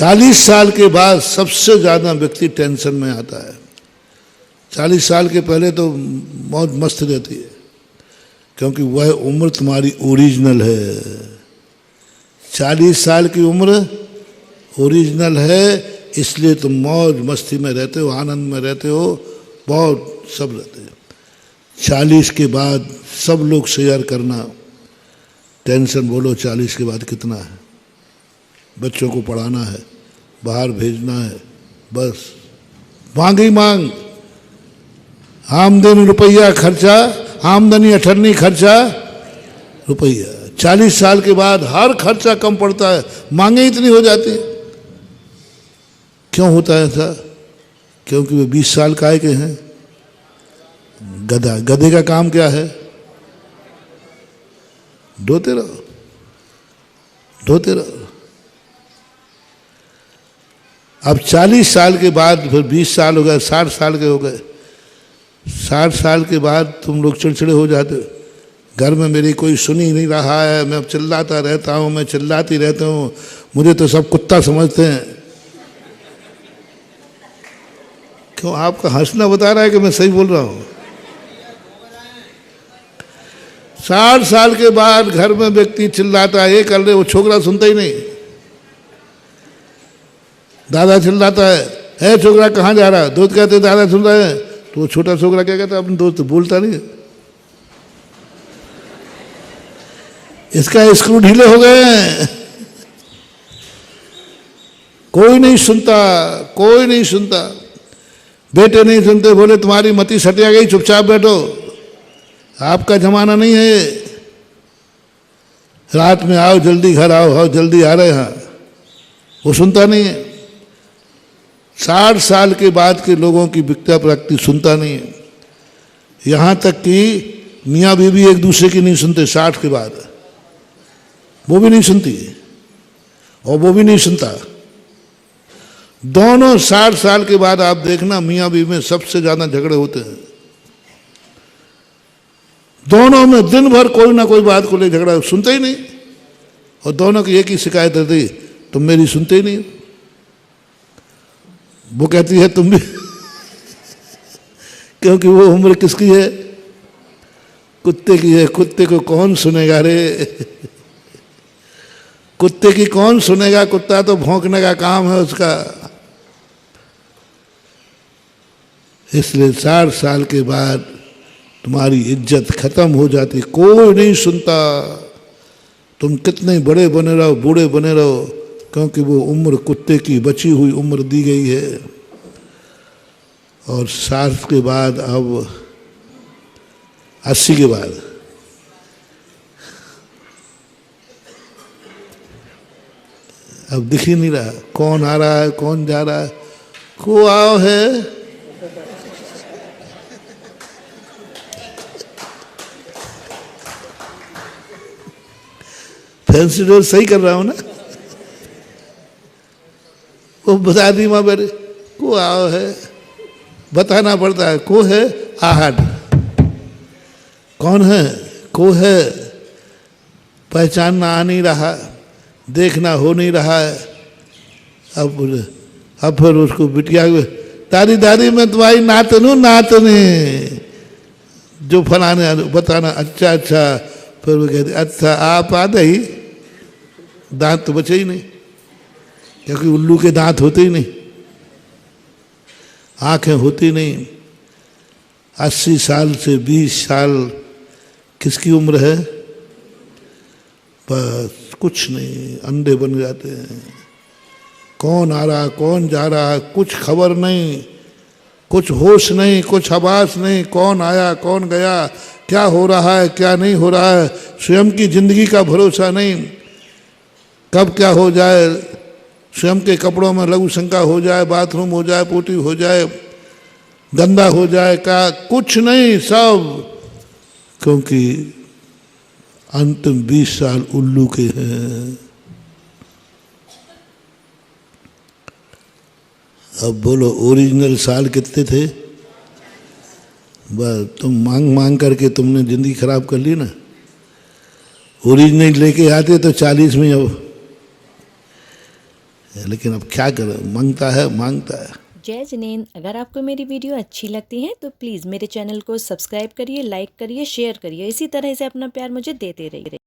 40 साल के बाद सबसे ज़्यादा व्यक्ति टेंशन में आता है। 40 साल के पहले तो बहुत मस्त रहती है, क्योंकि वह उम्र तुम्हारी ओरिजिनल है। 40 साल की उम्र ओरिजिनल है, इसलिए तुम मौज मस्ती में रहते हो, आनंद में रहते हो, बहुत सब रहते हो। 40 के बाद सब लोग शेयर करना टेंशन। बोलो 40 के बाद कितना है? बच्चों को पढ़ाना है, बाहर भेजना है, बस मांग ही मांग। आमदनी रुपया, खर्चा आमदनी अठन्नी, खर्चा रुपया। 40 साल के बाद हर खर्चा कम पड़ता है, मांगे इतनी हो जाती है। क्यों होता है ऐसा? क्योंकि वे 20 साल काय के हैं। गधा, गधे का काम क्या है? ढोते रहो, ढोते रहो। अब 40 साल के बाद फिर 20 साल हो गए, 60 साल के हो गए। 60 साल के बाद तुम लोग चिड़चिड़े हो जाते हो। घर में मेरी कोई सुन ही नहीं रहा है, मैं अब चिल्लाता रहता हूँ, मैं चिल्लाती रहता हूँ, मुझे तो सब कुत्ता समझते हैं। क्यों? आपका हंसना बता रहा है कि मैं सही बोल रहा हूँ। 60 साल के बाद घर में व्यक्ति चिल्लाता है, ये कर ले, वो छोकरा सुनता ही नहीं। दादा चिल्लाता है, छोकरा कहाँ जा रहा है? दोस्त कहते दादा सुन रहे हैं, तो वो छोटा छोकरा क्या कहता है? अपने दोस्त बोलता नहीं। इसका स्क्रू ढीले हो गए हैं। कोई नहीं सुनता, कोई नहीं सुनता। बेटे नहीं सुनते, बोले तुम्हारी मति सटिया गई, चुपचाप बैठो, आपका जमाना नहीं है। रात में आओ, जल्दी घर आओ जल्दी आ रहे हैं, वो सुनता नहीं है। 60 साल के बाद के लोगों की विक्ता प्रकृति सुनता नहीं है। यहाँ तक कि मियाँ बीवी एक दूसरे की नहीं सुनते। 60 के बाद वो भी नहीं सुनती और वो भी नहीं सुनता। दोनों 60 साल के बाद आप देखना मियाँ बीवी में सबसे ज़्यादा झगड़े होते हैं। दोनों में दिन भर कोई ना कोई बात को ले झगड़ा, सुनते ही नहीं। और दोनों की एक ही शिकायत रहती, तुम मेरी सुनते ही नहीं। वो कहती है तुम भी क्योंकि वो उम्र किसकी है? कुत्ते की है। कुत्ते को कौन सुनेगा रे? कुत्ते की कौन सुनेगा? कुत्ता तो भौंकने का काम है उसका। इसलिए 60 साल के बाद तुम्हारी इज्जत खत्म हो जाती, कोई नहीं सुनता। तुम कितने बड़े बने रहो, बूढ़े बने रहो, क्योंकि वो उम्र कुत्ते की बची हुई उम्र दी गई है। और 60 के बाद अब 80 के बाद अब दिख ही नहीं रहा कौन आ रहा है, कौन जा रहा है। को आओ है, फैंसी डोर सही कर रहा हूं ना? वो बता दी माँ मेरे को आओ है, बताना पड़ता है। को है आहट, कौन है? को है, पहचानना आ नहीं रहा, देखना हो नहीं रहा है। अब फिर उसको बिटिया दादी दादी मैं तुम्हारी नातनू नातनी, जो फलाने बताना। अच्छा अच्छा, फिर वो कहते अच्छा आप आ ही, दांत तो बचे ही नहीं, क्योंकि उल्लू के दांत होते ही नहीं, आंखें होती नहीं। 80 साल से 20 साल किसकी उम्र है? बस कुछ नहीं, अंधे बन जाते हैं। कौन आ रहा, कौन जा रहा, कुछ खबर नहीं, कुछ होश नहीं, कुछ आवाज नहीं। कौन आया, कौन गया, क्या हो रहा है, क्या नहीं हो रहा है। स्वयं की जिंदगी का भरोसा नहीं, कब क्या हो जाए। स्वयं के कपड़ों में लघु शंका हो जाए, बाथरूम हो जाए, पोटी हो जाए, गंदा हो जाए, का कुछ नहीं, सब क्योंकि अंतिम 20 साल उल्लू के हैं। अब बोलो ओरिजिनल साल कितने थे? बस तुम मांग मांग करके तुमने जिंदगी खराब कर ली ना। ओरिजिनल लेके आते तो 40 में अब लेकिन अब क्या करें, मांगता है मांगता है। जय जिनेंद्र, अगर आपको मेरी वीडियो अच्छी लगती है तो प्लीज़ मेरे चैनल को सब्सक्राइब करिए, लाइक करिए, शेयर करिए। इसी तरह से अपना प्यार मुझे देते रहिए।